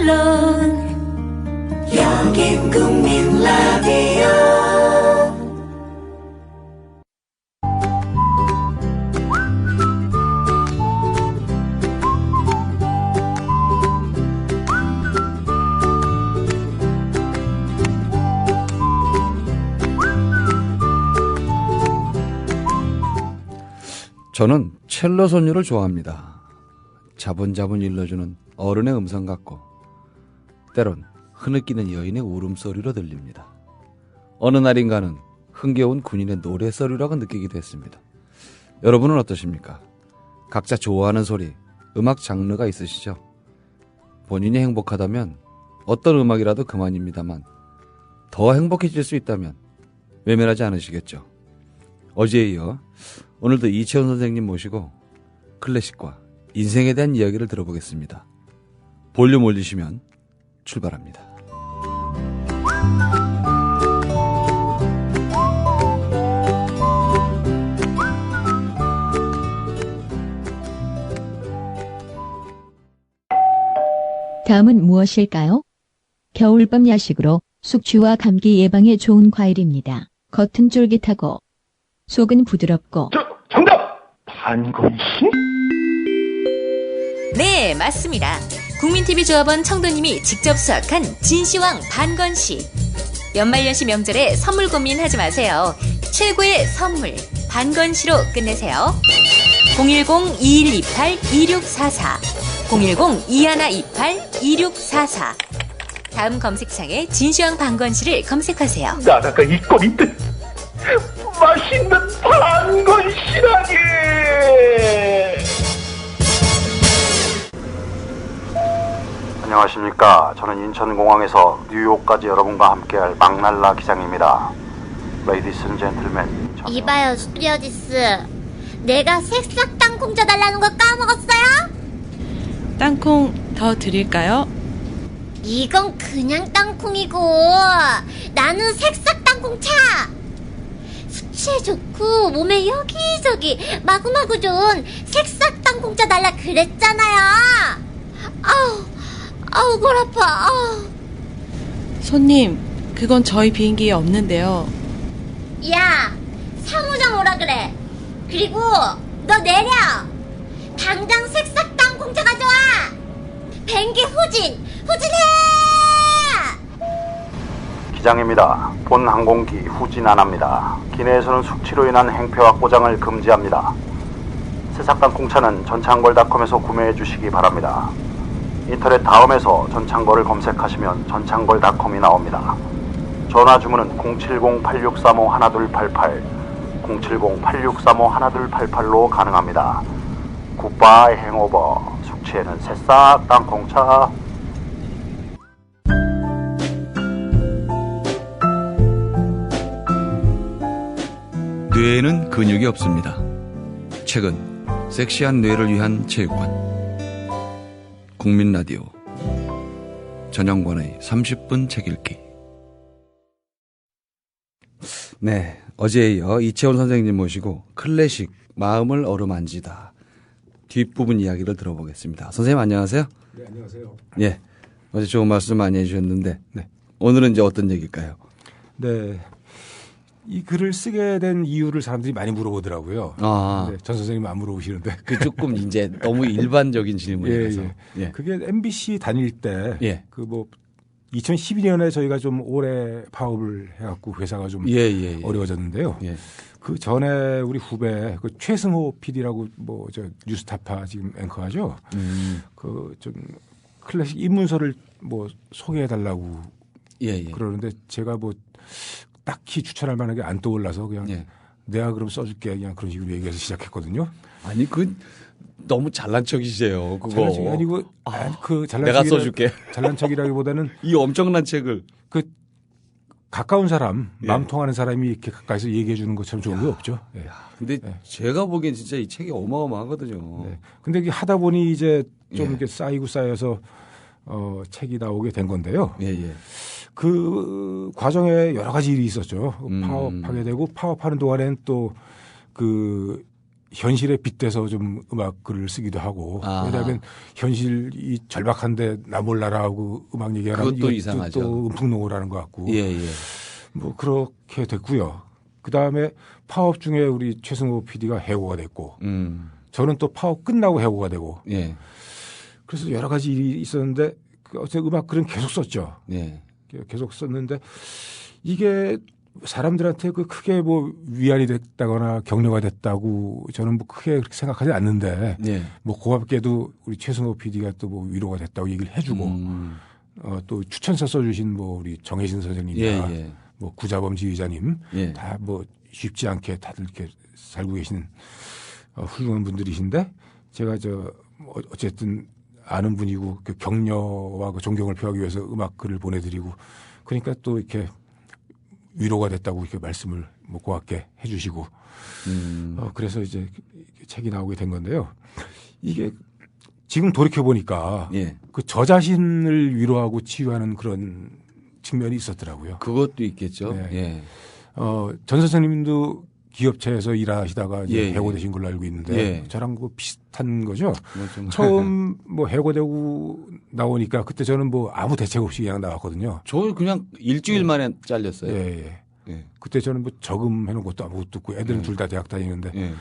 물론 여긴 국민 라디오. 저는 첼로 소녀를 좋아합니다. 자분자분 일러주는 어른의 음성 같고 때론 흐느끼는 여인의 울음소리로 들립니다. 어느 날인가는 흥겨운 군인의 노래소리라고 느끼기도 했습니다. 여러분은 어떠십니까? 각자 좋아하는 소리, 음악 장르가 있으시죠? 본인이 행복하다면 어떤 음악이라도 그만입니다만 더 행복해질 수 있다면 외면하지 않으시겠죠? 어제에 이어 오늘도 이채원 선생님 모시고 클래식과 인생에 대한 이야기를 들어보겠습니다. 볼륨 올리시면 출발합니다. 다음은 무엇일까요? 겨울밤 야식으로 숙취와 감기 예방에 좋은 과일입니다. 겉은 쫄깃하고 속은 부드럽고. 정답! 반건신? 네, 맞습니다. 국민TV조합원 청도님이 직접 수확한 진시황 반건시. 연말연시 명절에 선물 고민하지 마세요. 최고의 선물 반건시로 끝내세요. 010-2128-2644 010-2128-2644 다음 검색창에 진시황 반건시를 검색하세요. 나라가 있건 듯 맛있는 반건시라니. 안녕하십니까. 저는 인천공항에서 뉴욕까지 여러분과 함께할 막날라 기장입니다. Ladies and gentlemen. 이봐요, 스튜어디스. 내가 새싹 땅콩 쪄달라는 거 까먹었어요? 땅콩 더 드릴까요? 이건 그냥 땅콩이고 나는 새싹 땅콩차. 수치에 좋고 몸에 여기저기 마구마구 좋은 새싹 땅콩차 달라 그랬잖아요. 아우 골 아파. 손님, 그건 저희 비행기에 없는데요. 야, 사무장 오라 그래. 그리고 너 내려. 당장 색싹 땅콩차 가져와. 뱅기 후진해. 기장입니다. 본 항공기 후진 안 합니다. 기내에서는 숙취로 인한 행패와 꼬장을 금지합니다. 새싹땅콩차는 전창걸닷컴에서 구매해 주시기 바랍니다. 인터넷 다음에서 전창걸을 검색하시면 전창걸닷컴이 나옵니다. 전화 주문은 070-8635-1288 070-8635-1288로 가능합니다. 굿바이 행오버. 숙취에는 새싹 땅콩차. 뇌에는 근육이 없습니다. 최근 섹시한 뇌를 위한 체육관 국민라디오 전영관의 30분 책 읽기. 네, 어제에 이어 이채원 선생님 모시고 클래식 마음을 어루만지다 뒷부분 이야기를 들어보겠습니다. 선생님 안녕하세요. 네, 안녕하세요. 예, 어제 좋은 말씀 많이 해주셨는데 네. 오늘은 이제 어떤 얘기일까요? 네, 이 글을 쓰게 된 이유를 사람들이 많이 물어보더라고요. 네, 전 선생님은 안 물어보시는데. 그 조금 이제 너무 일반적인 질문이라서. 예. 그게 MBC 다닐 때, 예. 그 뭐 2012년에 저희가 좀 오래 파업을 해갖고 회사가 좀 어려워졌는데요. 예. 그 전에 우리 후배 그 최승호 PD라고 뭐 저 뉴스타파 지금 앵커하죠. 그 좀 클래식 입문서를 뭐 소개해달라고 그러는데 제가 뭐 딱히 추천할 만한 게 안 떠올라서 그냥 내가 그럼 써줄게 그냥 그런 식으로 얘기해서 시작했거든요. 아니 그 너무 잘난 척이세요. 그거. 잘난 척이 아니고 그 잘난 내가 써줄게. 잘난 척이라기보다는 이 엄청난 책을 그 가까운 사람, 마음 통하는 사람이 이렇게 가까이서 얘기해 주는 것처럼 좋은 게 없죠. 예. 근데 제가 보기엔 진짜 이 책이 어마어마하거든요. 네. 근데 이게 하다 보니 이제 좀 이렇게 쌓이고 쌓여서 책이 나오게 된 건데요. 그 과정에 여러 가지 일이 있었죠. 파업하게 되고 파업하는 동안에는 또 그 현실에 빗대서 좀 음악글을 쓰기도 하고 왜냐하면 현실이 절박한데 나 몰라라고 음악 얘기하면 그것도 이상하죠. 또 음풍농을 하는 것 같고 예. 뭐 그렇게 됐고요. 그 다음에 파업 중에 우리 최승호 PD가 해고가 됐고 저는 또 파업 끝나고 해고가 되고 예. 그래서 여러 가지 일이 있었는데 어쨌든 음악글은 계속 썼죠. 예. 계속 썼는데 이게 사람들한테 그 크게 뭐 위안이 됐다거나 격려가 됐다고 저는 뭐 크게 그렇게 생각하지 않는데 예. 뭐 고맙게도 우리 최승호 PD가 또 뭐 위로가 됐다고 얘기를 해주고 또 추천서 써주신 뭐 우리 정혜진 선생님이나 뭐 구자범 지휘자님 다 뭐 쉽지 않게 다들 이렇게 살고 계신 훌륭한 분들이신데 제가 어쨌든 아는 분이고 그 격려와 그 존경을 표하기 위해서 음악글을 보내드리고 그러니까 또 이렇게 위로가 됐다고 이렇게 말씀을 뭐 고맙게 해주시고 그래서 이제 책이 나오게 된 건데요. 이게 지금 돌이켜 보니까 그 저 자신을 위로하고 치유하는 그런 측면이 있었더라고요. 그것도 있겠죠. 네. 전 선생님도 기업체에서 일하시다가 이제 해고되신 걸로 알고 있는데 저랑 뭐 비슷한 거죠. 처음 뭐 해고되고 나오니까 그때 저는 뭐 아무 대책 없이 그냥 나왔거든요. 저 그냥 일주일 만에 잘렸어요. 그때 저는 뭐 저금해놓은 것도 아무것도 없고 애들은 둘 다 대학 다니는데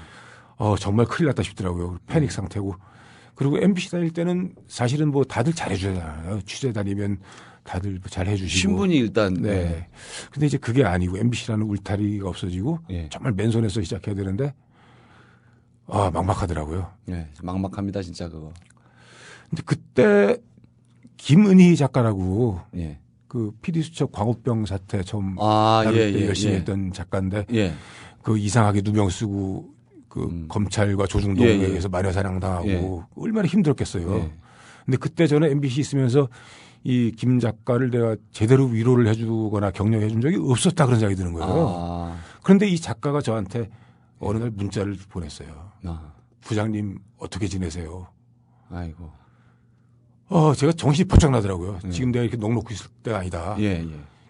정말 큰일 났다 싶더라고요. 패닉 상태고. 그리고 MBC 다닐 때는 사실은 뭐 다들 잘해줘요. 취재 다니면 다들 잘 해주시고. 신분이 일단. 네. 근데 이제 그게 아니고 MBC라는 울타리가 없어지고 정말 맨손에서 시작해야 되는데 막막하더라고요. 네. 막막합니다 진짜 그거. 근데 그때 김은희 작가라고 그 PD수첩 광우병 사태 처음 다룰 때 열심히 했던 작가인데 그 이상하게 누명 쓰고 그 검찰과 조중동에 의해서 마녀사냥 당하고 얼마나 힘들었겠어요. 근데 그때 저는 MBC 있으면서 이 김 작가를 내가 제대로 위로를 해주거나 격려해 준 적이 없었다 그런 생각이 드는 거예요. 그런데 이 작가가 저한테 어느 날 문자를 보냈어요. 부장님 어떻게 지내세요? 아이고. 제가 정신이 번쩍 나더라고요. 지금 내가 이렇게 넋놓고 있을 때가 아니다.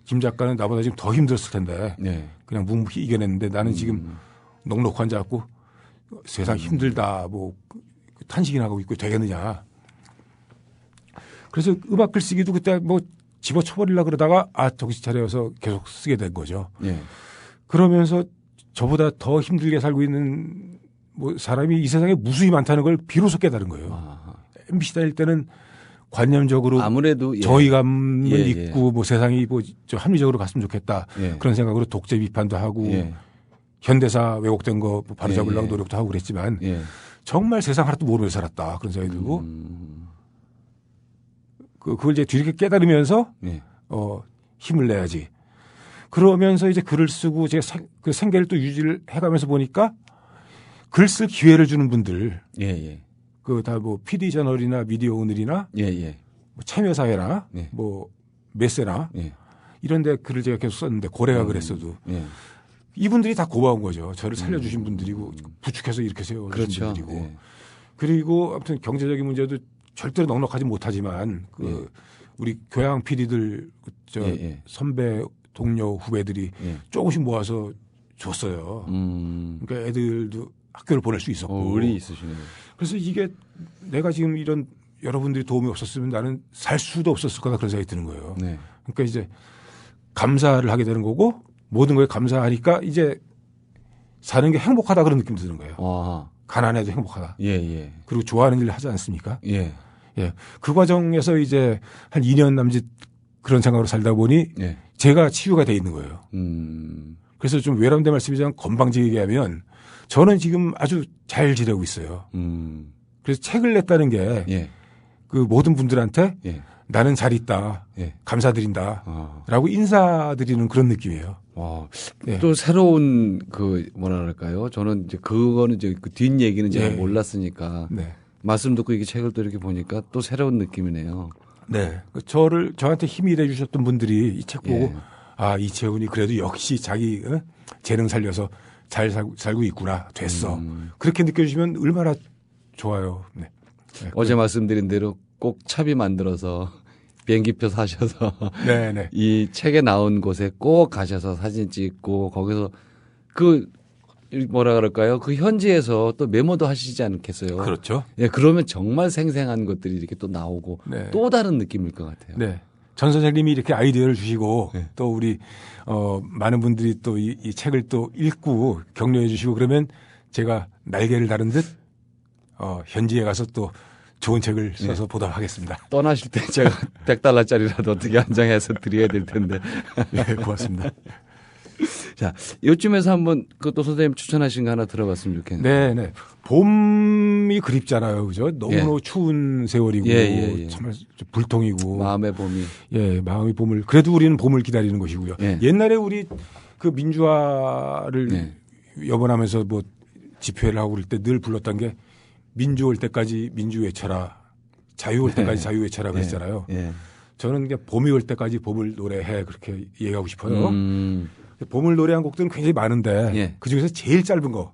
김 작가는 나보다 지금 더 힘들었을 텐데 그냥 묵묵히 이겨냈는데 나는 지금 넋놓고 앉아갖고 세상 힘들다 뭐 탄식이나 하고 있고 되겠느냐. 그래서 음악글 쓰기도 그때 뭐 집어쳐버리려고 그러다가 정신 차려서 계속 쓰게 된 거죠. 그러면서 저보다 더 힘들게 살고 있는 뭐 사람이 이 세상에 무수히 많다는 걸 비로소 깨달은 거예요. MBC 다닐 때는 관념적으로 아무래도 저희감은 있고 뭐 세상이 뭐 합리적으로 갔으면 좋겠다 그런 생각으로 독재 비판도 하고 현대사 왜곡된 거 바로잡으려고 노력도 하고 그랬지만 정말 세상 하나도 모르고 살았다 그런 생각이 들고 그걸 이제 뒤늦게 깨달으면서 힘을 내야지. 그러면서 이제 글을 쓰고 제가 그 생계를 또 유지를 해가면서 보니까 글 쓸 기회를 주는 분들 그 다 뭐 PD 저널이나 미디어 오늘이나 뭐 참여사회나 뭐 메세나 이런데 글을 제가 계속 썼는데 고래가 그랬어도 이분들이 다 고마운 거죠. 저를 살려주신 분들이고 부축해서 이렇게 세워주신 분들이고 그리고 아무튼 경제적인 문제도 절대로 넉넉하지 못하지만 그 우리 교양 PD들 선배 동료 후배들이 조금씩 모아서 줬어요. 그러니까 애들도 학교를 보낼 수 있었고. 의리 있으시네요. 그래서 이게 내가 지금 이런 여러분들이 도움이 없었으면 나는 살 수도 없었을 거다 그런 생각이 드는 거예요. 그러니까 이제 감사를 하게 되는 거고 모든 거에 감사하니까 이제 사는 게 행복하다 그런 느낌이 드는 거예요. 가난해도 행복하다. 그리고 좋아하는 일을 하지 않습니까? 그 과정에서 이제 한 2년 남짓 그런 생각으로 살다 보니 제가 치유가 돼 있는 거예요. 그래서 좀 외람된 말씀이지만 건방지게 얘기하면 저는 지금 아주 잘 지내고 있어요. 그래서 책을 냈다는 게 그 모든 분들한테 나는 잘 있다. 감사드린다. 라고 인사드리는 그런 느낌이에요. 또 새로운 그 뭐라 그럴까요? 저는 이제 그거는 이제 그 뒷얘기는 제가 몰랐으니까 말씀 듣고 이게 책을 또 이렇게 보니까 또 새로운 느낌이네요. 저한테 힘이 돼 주셨던 분들이 이 책 보고 이채훈이 그래도 역시 자기 재능 살려서 잘 살고 있구나. 됐어. 그렇게 느껴주시면 얼마나 좋아요. 어제 말씀드린 대로 꼭 차비 만들어서 비행기표 사셔서 이 책에 나온 곳에 꼭 가셔서 사진 찍고 거기서 그 뭐라 그럴까요? 그 현지에서 또 메모도 하시지 않겠어요? 그렇죠. 예, 그러면 정말 생생한 것들이 이렇게 또 나오고 네. 또 다른 느낌일 것 같아요. 네. 전 선생님이 이렇게 아이디어를 주시고 네. 또 우리 많은 분들이 또 이 책을 또 읽고 격려해 주시고 그러면 제가 날개를 다른 듯 현지에 가서 또 좋은 책을 써서 보답하겠습니다. 떠나실 때 제가 100달러짜리라도 어떻게 한 장 해서 드려야 될 텐데. 네, 고맙습니다. 자, 요쯤에서 한번 그또 선생님 추천하신 거 하나 들어봤으면 좋겠네요. 네, 네. 봄이 그립잖아요. 그죠? 너무너무 추운 세월이고 정말 불통이고 마음의 봄이 마음의 봄을 그래도 우리는 봄을 기다리는 것이고요. 옛날에 우리 그 민주화를 여번하면서 뭐 집회를 하고 그럴 때 늘 불렀던 게 민주 올 때까지 민주 외쳐라. 자유 올 때까지 자유 외쳐라 그랬잖아요. 저는 그냥 봄이 올 때까지 봄을 노래해 그렇게 얘기하고 싶어요. 봄을 노래한 곡들은 굉장히 많은데 그중에서 제일 짧은 거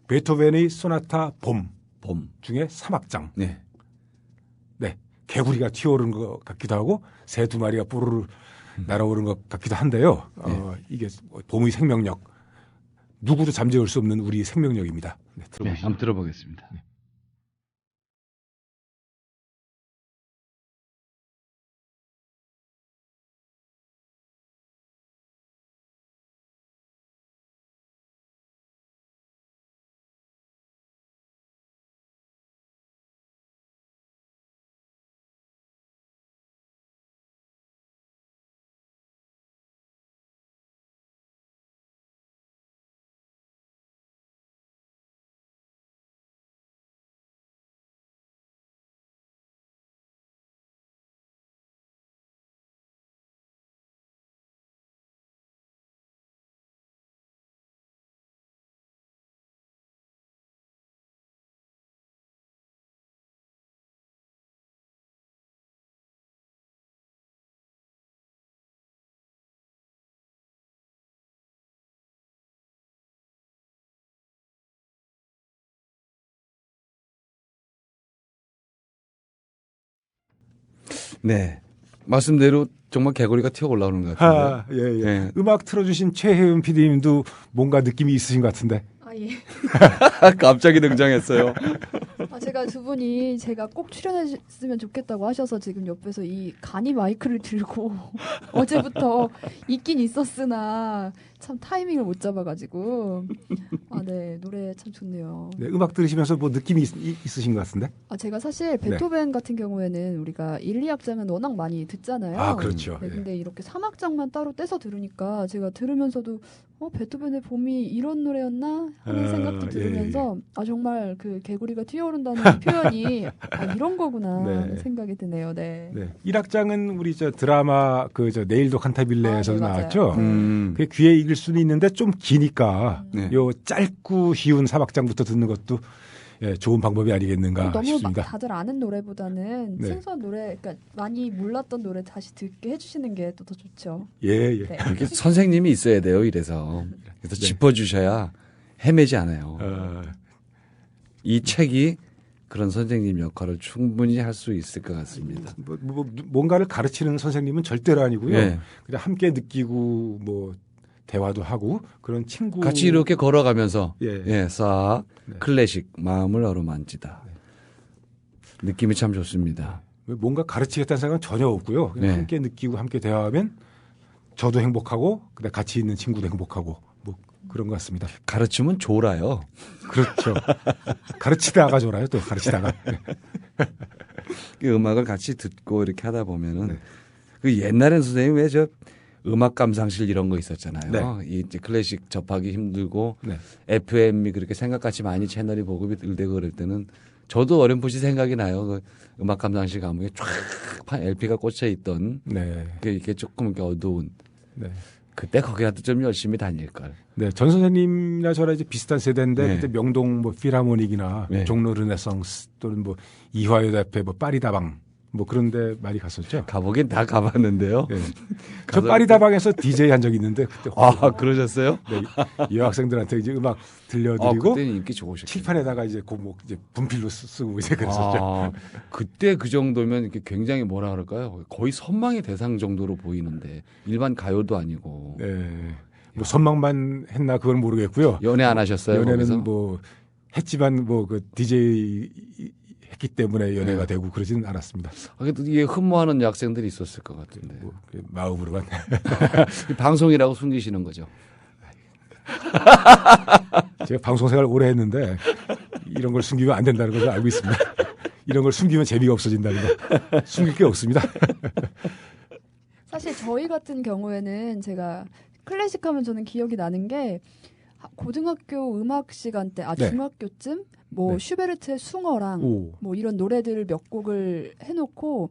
베토벤의 소나타 봄 중에 3악장. 네. 개구리가 튀어오르는 것 같기도 하고 새 두 마리가 뽀로로 날아오르는 것 같기도 한데요. 이게 봄의 생명력 누구도 잠재울 수 없는 우리 생명력입니다. 네, 한번 들어보겠습니다. 네. 말씀대로 정말 개구리가 튀어 올라오는 것 같은데. 예. 음악 틀어주신 최혜은 PD님도 뭔가 느낌이 있으신 것 같은데. 예. 갑자기 등장했어요. 제가 두 분이 제가 꼭 출연했으면 좋겠다고 하셔서 지금 옆에서 이 간이 마이크를 들고 어제부터 있긴 있었으나 참 타이밍을 못 잡아가지고 네 노래 참 좋네요. 네, 음악 들으시면서 뭐 느낌이 있으신 것 같은데? 제가 사실 베토벤 같은 경우에는 우리가 1, 2악장은 워낙 많이 듣잖아요. 그렇죠. 네, 근데 이렇게 3악장만 따로 떼서 들으니까 제가 들으면서도 베토벤의 봄이 이런 노래였나 하는 생각도 들으면서 정말 그 개구리가 튀어오른다는 표현이 이런 거구나 하는 생각이 드네요. 네. 1악장은 우리 저 드라마 내일도 칸타빌레에서 나왔죠. 그게 귀에 익을 수는 있는데 좀 기니까 요 짧고 쉬운 3악장부터 듣는 것도 좋은 방법이 아니겠는가 너무 싶습니다. 다들 아는 노래보다는 생소한 노래, 그러니까 많이 몰랐던 노래 다시 듣게 해주시는 게 또 더 좋죠. 예. 이렇게 선생님이 있어야 돼요. 이래서 짚어주셔야 헤매지 않아요. 이 책이 그런 선생님 역할을 충분히 할 수 있을 것 같습니다. 뭔가를 가르치는 선생님은 절대로 아니고요. 그냥 함께 느끼고 뭐 대화도 하고 그런 친구 같이 이렇게 걸어가면서 싹 클래식 마음을 어루만지다. 느낌이 참 좋습니다. 뭔가 가르치겠다는 생각은 전혀 없고요. 그냥 함께 느끼고 함께 대화하면 저도 행복하고 그다음 같이 있는 친구도 행복하고 뭐 그런 것 같습니다. 가르치면 졸아요. 그렇죠. 가르치다가 졸아요. 또 가르치다가. 음악을 같이 듣고 이렇게 하다 보면은 그 옛날엔 선생님 왜 저 음악 감상실 이런 거 있었잖아요. 이제 클래식 접하기 힘들고 FM이 그렇게 생각같이 많이 채널이 보급이 들되고 그럴 때는 저도 어렴풋이 생각이 나요. 그 음악 감상실 가면 쫙 LP가 꽂혀 있던 이렇게 조금 이렇게 어두운. 그때 거기라도 좀 열심히 다닐 걸. 네, 전 선생님이나 저랑 이제 비슷한 세대인데 그때 명동 뭐 필하모닉이나 종로 르네상스 또는 뭐 이화여대학교 뭐 파리다방 뭐 그런데 많이 갔었죠. 가보긴 다 가봤는데요. 저 파리다방에서 DJ 한 적이 있는데 그때 그러셨어요? 네, 여학생들한테 이제 음악 들려드리고 그때는 인기 좋으셨죠. 칠판에다가 이제 뭐 이제 분필로 쓰고 이제 그랬었죠. 그때 그 정도면 이렇게 굉장히 뭐라 그럴까요? 거의 선망의 대상 정도로 보이는데 일반 가요도 아니고. 뭐 선망만 했나 그건 모르겠고요. 연애 안 하셨어요? 연애는 거기서? 뭐 했지만 뭐 그 DJ 했기 때문에 연애가 되고 그러지는 않았습니다. 그래도 이게 흠모하는 학생들이 있었을 것 같은데. 뭐 마음으로만. 방송이라고 숨기시는 거죠. 제가 방송 생활 오래 했는데 이런 걸 숨기면 안 된다는 걸 알고 있습니다. 이런 걸 숨기면 재미가 없어진다는 거. 숨길 게 없습니다. 사실 저희 같은 경우에는 제가 클래식 하면 저는 기억이 나는 게 고등학교 음악 시간 때, 네. 중학교쯤 뭐 네. 슈베르트의 숭어랑 오. 뭐 이런 노래들을 몇 곡을 해놓고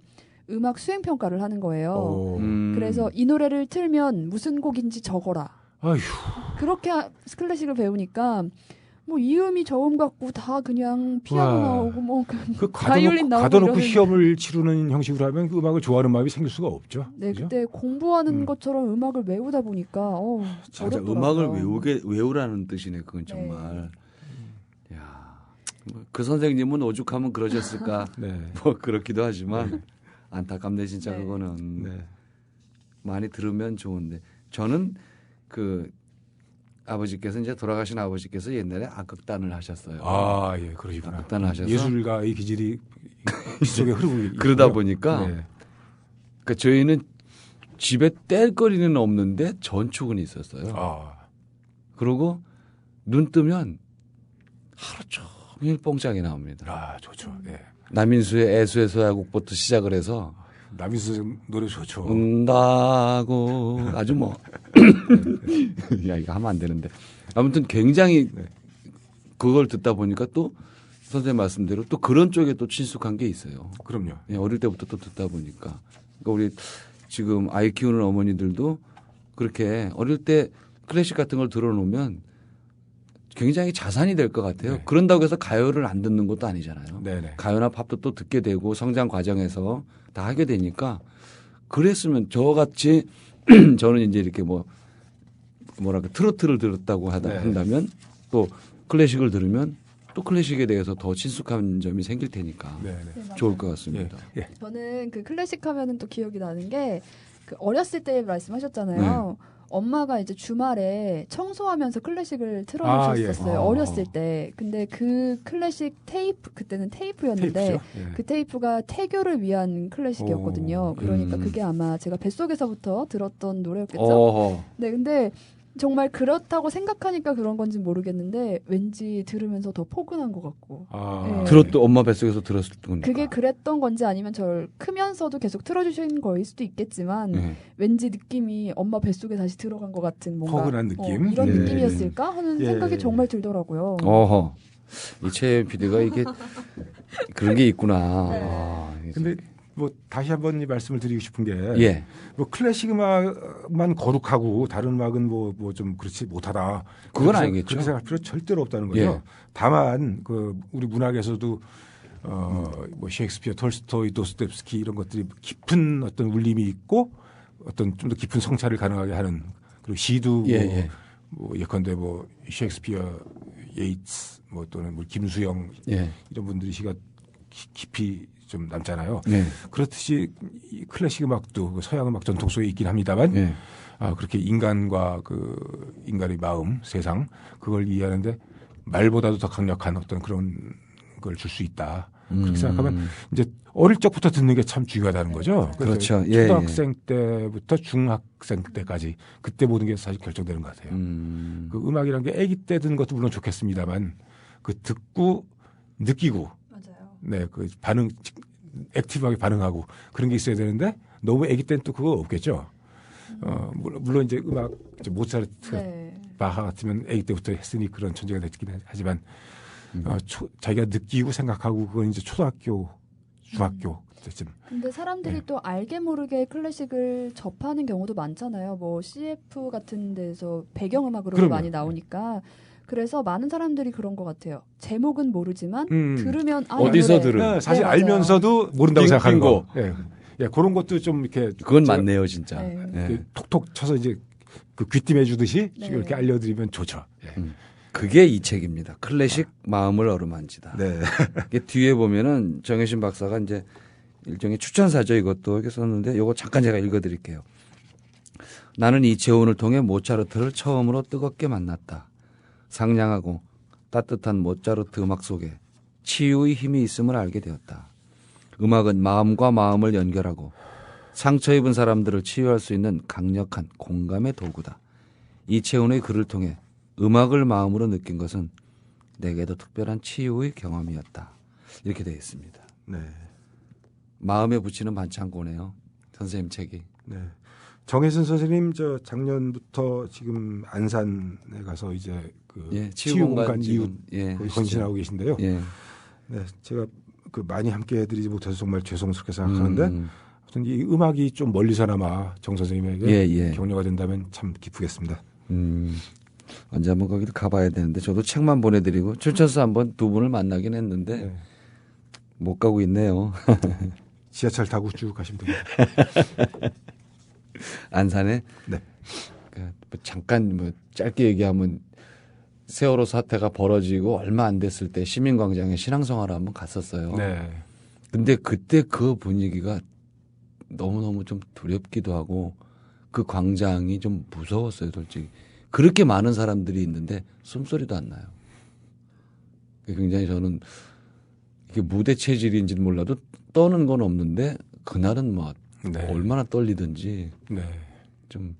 음악 수행 평가를 하는 거예요. 그래서 이 노래를 틀면 무슨 곡인지 적어라. 아휴. 그렇게 클래식을 배우니까 뭐 이음이 저음 같고 다 그냥 피아노 와. 나오고 뭐 그 바이올린 나오고 가둬놓고 이러는. 시험을 치르는 형식으로 하면 그 음악을 좋아하는 마음이 생길 수가 없죠. 네, 그죠? 그때 공부하는 것처럼 음악을 외우다 보니까 진짜 어렵더라고요. 음악을 외우라는 뜻이네. 그건 정말. 야, 그 선생님은 오죽하면 그러셨을까. 네. 뭐 그렇기도 하지만 안타깝네 진짜. 네. 그거는 네. 많이 들으면 좋은데 저는 그 아버지께서 이제 돌아가신 아버지께서 옛날에 악극단을 하셨어요. 아, 예, 그러시구나. 악극단을 하셔서 예술가의 기질이 속에 흐르고 그러다 있고요. 보니까 네. 그러니까 저희는 집에 뗄거리는 없는데 전축은 있었어요. 아. 그리고 눈 뜨면 하루 종일 뽕짝이 나옵니다. 아, 좋죠. 네. 남인수의 애수의 서야국부터 시작을 해서 남인수 노래 좋죠. 운다고 아주 뭐 야, 이거 하면 안 되는데 아무튼 굉장히 그걸 듣다 보니까 또 선생님 말씀대로 또 그런 쪽에 또 친숙한 게 있어요. 그럼요. 예, 어릴 때부터 또 듣다 보니까 그러니까 우리 지금 아이 키우는 어머니들도 그렇게 어릴 때 클래식 같은 걸 들어놓으면 굉장히 자산이 될 것 같아요. 네. 그런다고 해서 가요를 안 듣는 것도 아니잖아요. 네네. 가요나 팝도 또 듣게 되고 성장 과정에서 다 하게 되니까 그랬으면 저같이 저는 이제 이렇게 뭐랄까 트로트를 들었다고 네. 한다면 또 클래식을 들으면 또 클래식에 대해서 더 친숙한 점이 생길 테니까 네네. 좋을 것 같습니다. 예. 저는 그 클래식 하면은 또 기억이 나는 게 그 어렸을 때 말씀하셨잖아요. 엄마가 이제 주말에 청소하면서 클래식을 틀어주셨었어요. 아, 예. 어렸을 때. 근데 그 클래식 테이프, 그때는 테이프였는데 테이프죠? 예. 그 테이프가 태교를 위한 클래식이었거든요. 오. 그러니까 그게 아마 제가 뱃속에서부터 들었던 노래였겠죠. 어허. 네, 근데 정말 그렇다고 생각하니까 그런 건지 모르겠는데 왠지 들으면서 더 포근한 것 같고. 아. 네. 엄마 뱃속에서 들었을 거니까. 그게 그랬던 건지 아니면 저를 크면서도 계속 틀어주신 거일 수도 있겠지만 네. 왠지 느낌이 엄마 뱃속에 다시 들어간 것 같은 뭔가 포근한 느낌? 이런 예. 느낌이었을까 하는 예. 생각이 정말 들더라고요. 어허. 이 최 PD가 이게 그런 게 있구나. 아, 이게 근데 뭐 다시 한번 이 말씀을 드리고 싶은 게 예. 뭐 클래식 음악만 거룩하고 다른 음악은 뭐 좀 그렇지 못하다. 그건 그렇게 아니겠죠. 그렇게 생각할 필요 절대로 없다는 거죠. 예. 다만 그 우리 문학에서도 뭐 셰익스피어, 톨스토이, 도스토옙스키 이런 것들이 깊은 어떤 울림이 있고 어떤 좀 더 깊은 성찰을 가능하게 하는 그리고 시도 예. 뭐 예컨대 뭐 셰익스피어, 예이츠 뭐 또는 뭐 김수영 예. 이런 분들이 시가 깊이 좀 남잖아요. 네. 그렇듯이 이 클래식 음악도 그 서양 음악 전통 속에 있긴 합니다만 예. 그렇게 인간과 그 인간의 마음, 세상 그걸 이해하는데 말보다도 더 강력한 어떤 그런 걸 줄 수 있다. 그렇게 생각하면 이제 어릴 적부터 듣는 게 참 중요하다는 거죠. 그래서 그렇죠. 예, 초등학생 때부터 중학생 때까지 그때 모든 게 사실 결정되는 것 같아요. 그 음악이란 게 아기 때 듣는 것도 물론 좋겠습니다만 그 듣고 느끼고 맞아요. 네, 그 반응, 액티브하게 반응하고 그런 게 있어야 되는데 너무 아기 때는 또 그거 없겠죠. 물론 이제 음악, 이제 모차르트, 네. 바하 같으면 아기 때부터 했으니 그런 천재가 됐긴 하지만 자기가 느끼고 생각하고 그건 이제 초등학교, 중학교 때쯤. 근데 사람들이 네. 또 알게 모르게 클래식을 접하는 경우도 많잖아요. 뭐 CF 같은 데서 배경음악으로 그럼요. 많이 나오니까. 그래서 많은 사람들이 그런 것 같아요. 제목은 모르지만 들으면 이 어디서 노래. 들은? 네, 사실 네, 맞아요. 알면서도 모른다고 생각하는 빙고. 거. 예. 예, 그런 것도 좀 이렇게 그건 맞네요, 진짜. 네. 예. 이렇게 톡톡 쳐서 이제 그 귀띔해 주듯이 네. 이렇게 알려드리면 좋죠. 예. 그게 이 책입니다. 클래식 마음을 어루만지다. 네. 이게 뒤에 보면은 정혜신 박사가 이제 일종의 추천사죠. 이것도 이렇게 썼는데 이거 잠깐 제가 읽어드릴게요. 나는 이채훈을 통해 모차르트를 처음으로 뜨겁게 만났다. 상냥하고 따뜻한 모차르트 음악 속에 치유의 힘이 있음을 알게 되었다. 음악은 마음과 마음을 연결하고 상처 입은 사람들을 치유할 수 있는 강력한 공감의 도구다. 이채훈의 글을 통해 음악을 마음으로 느낀 것은 내게도 특별한 치유의 경험이었다. 이렇게 되어 있습니다. 네. 마음에 붙이는 반창고네요. 선생님 책이. 네. 정혜선 선생님 저 작년부터 지금 안산에 가서 이제 그 치유공간 이웃 헌신하고 계신데요. 네. 제가 그 많이 함께 해드리지 못해서 정말 죄송스럽게 생각하는데 아무튼 이 음악이 좀 멀리서나마 정 선생님에게 격려가 된다면 참 기쁘겠습니다. 언제 한번 거기도 가봐야 되는데 저도 책만 보내드리고 추천서 한번 두 분을 만나긴 했는데 못 가고 있네요. 지하철 타고 쭉 가시면 됩니다. 안산에? 네. 잠깐 짧게 얘기하면 세월호 사태가 벌어지고 얼마 안 됐을 때 시민광장에 신앙송화를 한번 갔었어요. 네. 근데 그때 그 분위기가 너무너무 좀 두렵기도 하고 그 광장이 좀 무서웠어요, 솔직히. 그렇게 많은 사람들이 있는데 숨소리도 안 나요. 굉장히 저는 이게 무대 체질인지는 몰라도 떠는 건 없는데 그날은 뭐 얼마나 떨리든지 좀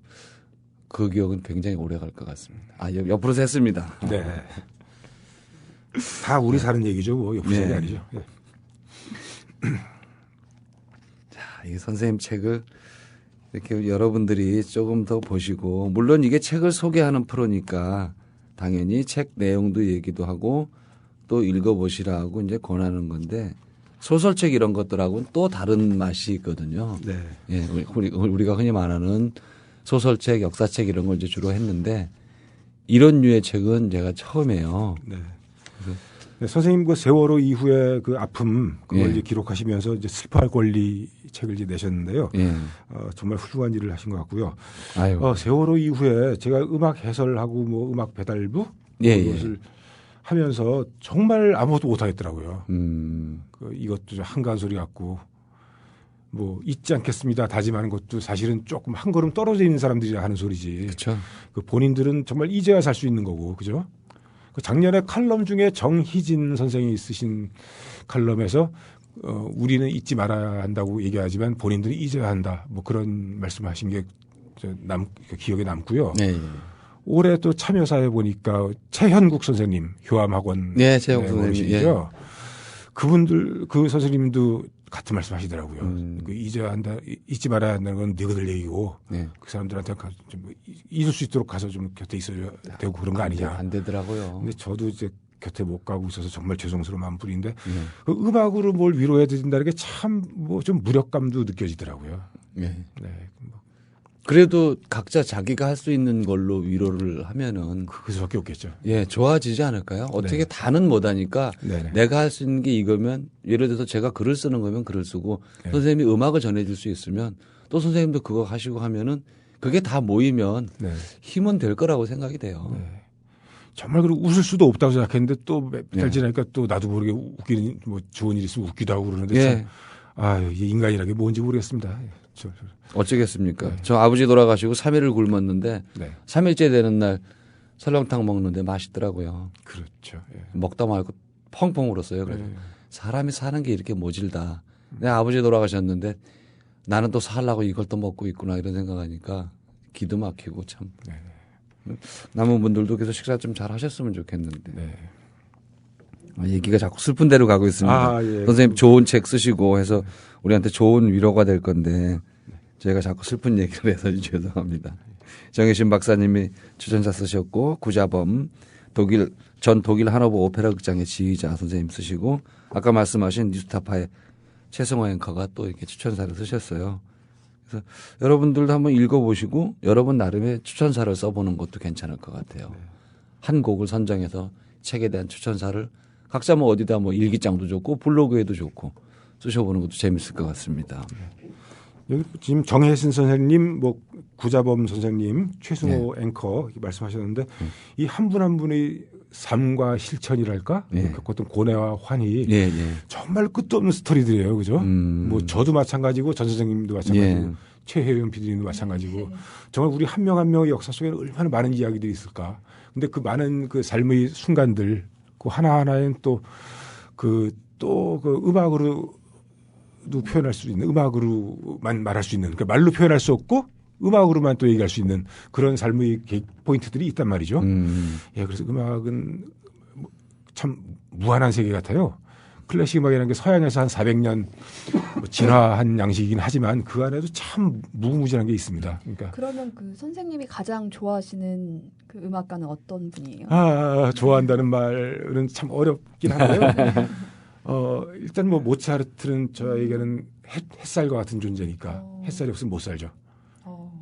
그 기억은 굉장히 오래 갈 것 같습니다. 옆으로 샜습니다. 네. 다 우리 사는 얘기죠. 뭐 옆으로 샜는 게 아니죠. 네. 자, 이 선생님 책을 이렇게 여러분들이 조금 더 보시고 물론 이게 책을 소개하는 프로니까 당연히 책 내용도 얘기도 하고 또 읽어보시라고 이제 권하는 건데 소설책 이런 것들하고는 또 다른 맛이 있거든요. 네. 예, 우리가 흔히 말하는 소설책, 역사책 이런 걸 이제 주로 했는데 이런 류의 책은 제가 처음이에요. 네. 네, 선생님 그 세월호 이후에 그 아픔 그걸 이제 기록하시면서 이제 슬퍼할 권리 책을 이제 내셨는데요. 정말 훌륭한 일을 하신 것 같고요. 세월호 이후에 제가 음악 해설하고 뭐 음악 배달부 그것을 하면서 정말 아무것도 못 하겠더라고요. 이것도 좀 한가한 소리 같고 뭐 잊지 않겠습니다 다짐하는 것도 사실은 조금 한 걸음 떨어져 있는 사람들이 하는 소리지. 그렇죠. 그 본인들은 정말 이제야 살 수 있는 거고, 그죠? 그 작년에 칼럼 중에 정희진 선생이 쓰신 칼럼에서 우리는 잊지 말아야 한다고 얘기하지만 본인들은 잊어야 한다. 뭐 그런 말씀하신 게 기억에 남고요. 올해 또 참여사에 보니까 최현국 선생님 효암학원 최현국 선생님이죠. 그분들 그 선생님도 같은 말씀하시더라고요. 그 잊어야 한다, 잊지 말아야 한다는 건 너희들 얘기고 그 사람들한테 좀 잊을 수 있도록 가서 좀 곁에 있어야 되고 그런 거 아니냐. 안 되더라고요. 근데 저도 이제 곁에 못 가고 있어서 정말 죄송스러운 마음뿐인데 그 음악으로 뭘 위로해 드린다는 게 참 뭐 좀 무력감도 느껴지더라고요. 그래도 각자 자기가 할 수 있는 걸로 위로를 하면은 그 수밖에 없겠죠. 좋아지지 않을까요? 어떻게 다는 못하니까 내가 할 수 있는 게 이거면 예를 들어서 제가 글을 쓰는 거면 글을 쓰고 선생님이 음악을 전해줄 수 있으면 또 선생님도 그거 하시고 하면은 그게 다 모이면 힘은 될 거라고 생각이 돼요. 정말 그리고 웃을 수도 없다고 생각했는데 또 몇 달 지나니까 또 나도 모르게 웃기는 뭐 좋은 일 있으면 웃기도 하고 그러는데 참, 이 인간이라는 게 뭔지 모르겠습니다. 어쩌겠습니까? 저 아버지 돌아가시고 3일을 굶었는데 3일째 되는 날 설렁탕 먹는데 맛있더라고요. 그렇죠. 먹다 말고 펑펑 울었어요. 그래서 사람이 사는 게 이렇게 모질다. 내 아버지 돌아가셨는데 나는 또 살라고 이걸 또 먹고 있구나 이런 생각하니까 기도 막히고 참. 남은 분들도 계속 식사 좀 잘 하셨으면 좋겠는데. 얘기가 자꾸 슬픈 데로 가고 있습니다. 선생님 좋은 책 쓰시고 해서 우리한테 좋은 위로가 될 건데 저희가 자꾸 슬픈 얘기를 해서 죄송합니다. 정혜신 박사님이 추천사 쓰셨고 구자범 전 독일 하노버 오페라 극장의 지휘자 선생님 쓰시고 아까 말씀하신 뉴스타파의 최승호 앵커가 또 이렇게 추천사를 쓰셨어요. 그래서 여러분들도 한번 읽어보시고 여러분 나름의 추천사를 써보는 것도 괜찮을 것 같아요. 한 곡을 선정해서 책에 대한 추천사를 각자 뭐 어디다 뭐 일기장도 좋고 블로그에도 좋고 쓰셔보는 것도 재밌을 것 같습니다. 여기 지금 정혜신 선생님, 뭐 구자범 선생님, 최승호 앵커 말씀하셨는데 이 한 분 한 분의 삶과 실천이랄까 겪었던 고뇌와 환희 정말 끝도 없는 스토리들이에요, 그죠? 뭐 저도 마찬가지고 전 선생님도 마찬가지고 최혜영 PD님도 마찬가지고 정말 우리 한 명 한 명의 역사 속에는 얼마나 많은 이야기들이 있을까. 근데 그 많은 그 삶의 순간들 그 하나하나엔 또 그 음악으로도 표현할 수 있는 음악으로만 말할 수 있는 그러니까 말로 표현할 수 없고 음악으로만 또 얘기할 수 있는 그런 삶의 포인트들이 있단 말이죠. 예, 그래서 음악은 참 무한한 세계 같아요. 클래식 음악이라는 게 서양에서 한 400년 진화한 양식이긴 하지만 그 안에도 참 무궁무진한 게 있습니다. 그러니까 그러면 그 선생님이 가장 좋아하시는 그 음악가는 어떤 분이에요? 좋아한다는 말은 참 어렵긴 한데요. 일단 뭐 모차르트는 저에게는 햇살과 같은 존재니까 햇살이 없으면 못 살죠.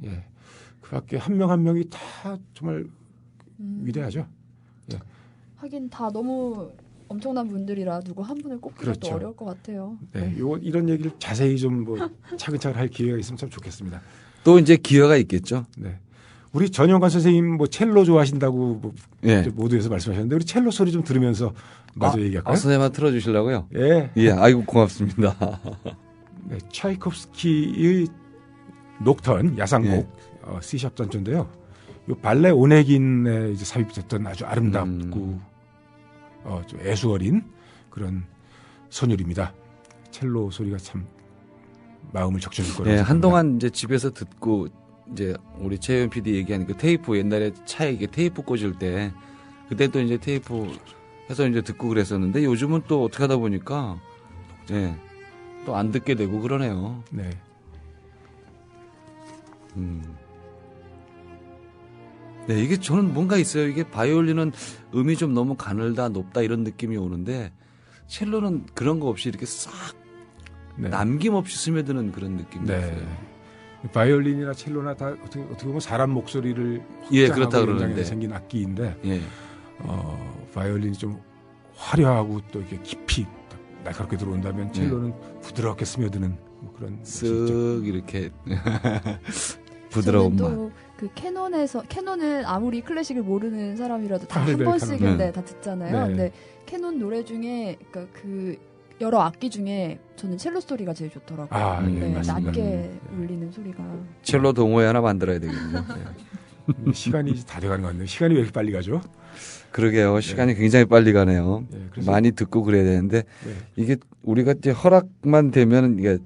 예, 그밖에 한 명 한 명이 다 정말 위대하죠. 예. 하긴 다 너무 엄청난 분들이라 누구 한 분을 꼽기가 그렇죠. 또 어려울 것 같아요. 네, 이런 얘기를 자세히 좀 뭐 차근차근 할 기회가 있으면 참 좋겠습니다. 또 이제 기회가 있겠죠. 네, 우리 전영관 선생님 뭐 첼로 좋아하신다고 뭐 예. 모두에서 말씀하셨는데 우리 첼로 소리 좀 들으면서 마저 얘기할까요? 선생님한테 틀어주시려고요? 예. 예, 아이고 고맙습니다. 네, 차이콥스키의 녹턴 야상곡 예. C샵 단조인데요. 이 발레 오네긴에 이제 삽입됐던 아주 아름답고 좀 애수 어린 그런 선율입니다. 첼로 소리가 참 마음을 적셔줄 거라고. 예, 생각합니다. 한동안 이제 집에서 듣고 이제 우리 최현 PD 얘기하는 그 테이프 옛날에 차에 이게 테이프 꽂을 때 그때 또 이제 테이프 해서 이제 듣고 그랬었는데 요즘은 또 어떻게 하다 보니까 예, 또 안 듣게 되고 그러네요. 네. 네, 이게 저는 뭔가 있어요. 이게 바이올린은 음이 좀 너무 가늘다, 높다 이런 느낌이 오는데 첼로는 그런 거 없이 이렇게 싹 네. 남김없이 스며드는 그런 느낌이 네. 있어요. 바이올린이나 첼로나 다 어떻게 보면 사람 목소리를 예, 그렇다 연장해서 그러는데 생긴 악기인데 예. 바이올린이 좀 화려하고 또 이렇게 깊이 날카롭게 들어온다면 첼로는 부드럽게 스며드는 뭐 그런 쓱 이렇게 부드러운 맛. 또그 캐논은 아무리 클래식을 모르는 사람이라도 다 한 네, 번씩 네. 다 듣잖아요. 네. 근데 캐논 노래 중에 그러니까 그 여러 악기 중에 저는 첼로 소리가 제일 좋더라고요. 네, 맞습니다. 낮게 울리는 소리가. 첼로 동호회 하나 만들어야 되겠네요. 시간이 이제 다 돼가는 것 같네요. 시간이 왜 이렇게 빨리 가죠? 그러게요. 시간이 굉장히 빨리 가네요. 그래서 많이 듣고 그래야 되는데 이게 우리가 이제 허락만 되면 이게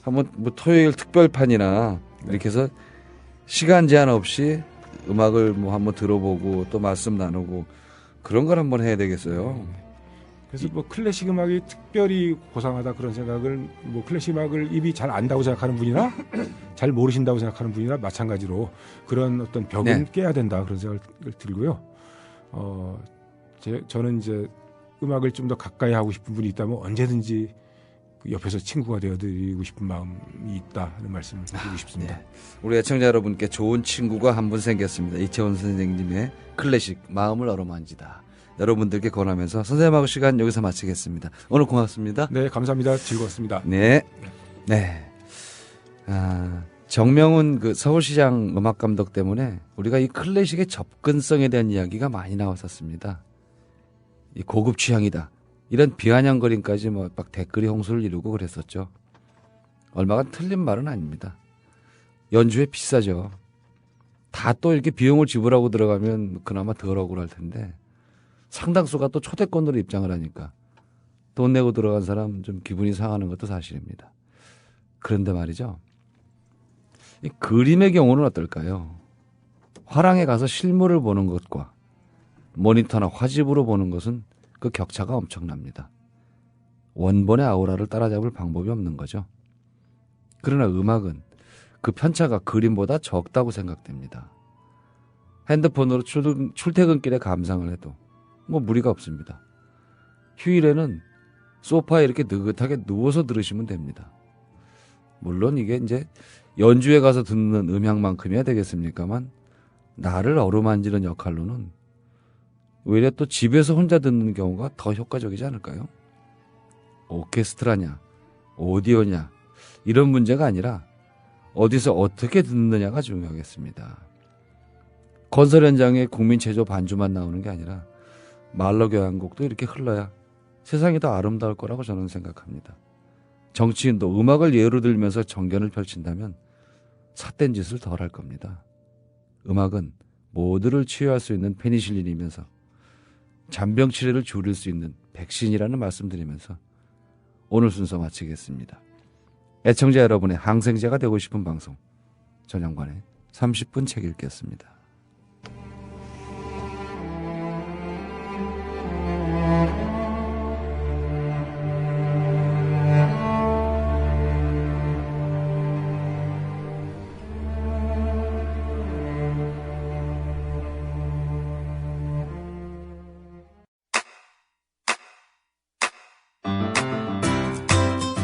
한번 뭐 토요일 특별판이나 이렇게 해서 시간 제한 없이 음악을 뭐 한번 들어보고 또 말씀 나누고 그런 걸 한번 해야 되겠어요. 그래서 뭐 클래식 음악이 특별히 고상하다 그런 생각을 뭐 클래식 음악을 입이 잘 안다고 생각하는 분이나 잘 모르신다고 생각하는 분이나 마찬가지로 그런 어떤 벽은 깨야 된다 그런 생각을 들고요. 저는 이제 음악을 좀 더 가까이 하고 싶은 분이 있다면 언제든지 옆에서 친구가 되어드리고 싶은 마음이 있다 하는 말씀을 드리고 싶습니다. 네. 우리 애청자 여러분께 좋은 친구가 한 분 생겼습니다. 이채원 선생님의 클래식 마음을 어루만지다. 여러분들께 권하면서 선생님하고 시간 여기서 마치겠습니다. 오늘 고맙습니다. 네, 감사합니다. 즐거웠습니다. 네. 정명훈 그 서울시장 음악감독 때문에 우리가 이 클래식의 접근성에 대한 이야기가 많이 나왔었습니다. 이 고급 취향이다. 이런 비아냥거림까지 뭐 막 댓글이 홍수를 이루고 그랬었죠. 얼마가 틀린 말은 아닙니다. 연주에 비싸죠. 다 또 이렇게 비용을 지불하고 들어가면 그나마 덜 억울할 텐데 상당수가 또 초대권으로 입장을 하니까 돈 내고 들어간 사람 좀 기분이 상하는 것도 사실입니다. 그런데 말이죠. 이 그림의 경우는 어떨까요? 화랑에 가서 실물을 보는 것과 모니터나 화집으로 보는 것은 그 격차가 엄청납니다. 원본의 아우라를 따라잡을 방법이 없는 거죠. 그러나 음악은 그 편차가 그림보다 적다고 생각됩니다. 핸드폰으로 출퇴근길에 감상을 해도 뭐 무리가 없습니다. 휴일에는 소파에 이렇게 느긋하게 누워서 들으시면 됩니다. 물론 이게 이제 연주회 가서 듣는 음향만큼이야 되겠습니까만 나를 어루만지는 역할로는 오히려 또 집에서 혼자 듣는 경우가 더 효과적이지 않을까요? 오케스트라냐, 오디오냐 이런 문제가 아니라 어디서 어떻게 듣느냐가 중요하겠습니다. 건설 현장에 국민체조 반주만 나오는 게 아니라 말러 교향곡도 이렇게 흘러야 세상이 더 아름다울 거라고 저는 생각합니다. 정치인도 음악을 예로 들면서 정견을 펼친다면 삿된 짓을 덜 할 겁니다. 음악은 모두를 치유할 수 있는 페니실린이면서 잔병 치레를 줄일 수 있는 백신이라는 말씀드리면서 오늘 순서 마치겠습니다. 애청자 여러분의 항생제가 되고 싶은 방송, 전영관의 30분 책 읽겠습니다.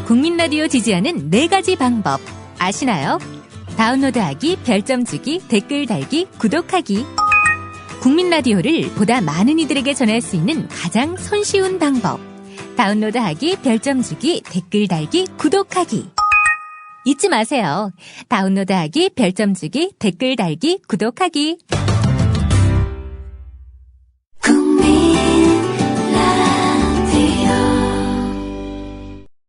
국민 라디오 지지하는 4가지 방법 아시나요? 다운로드하기, 별점 주기, 댓글 달기, 구독하기. 국민 라디오를 보다 많은 이들에게 전할 수 있는 가장 손쉬운 방법. 다운로드하기, 별점 주기, 댓글 달기, 구독하기. 잊지 마세요. 다운로드하기, 별점 주기, 댓글 달기, 구독하기.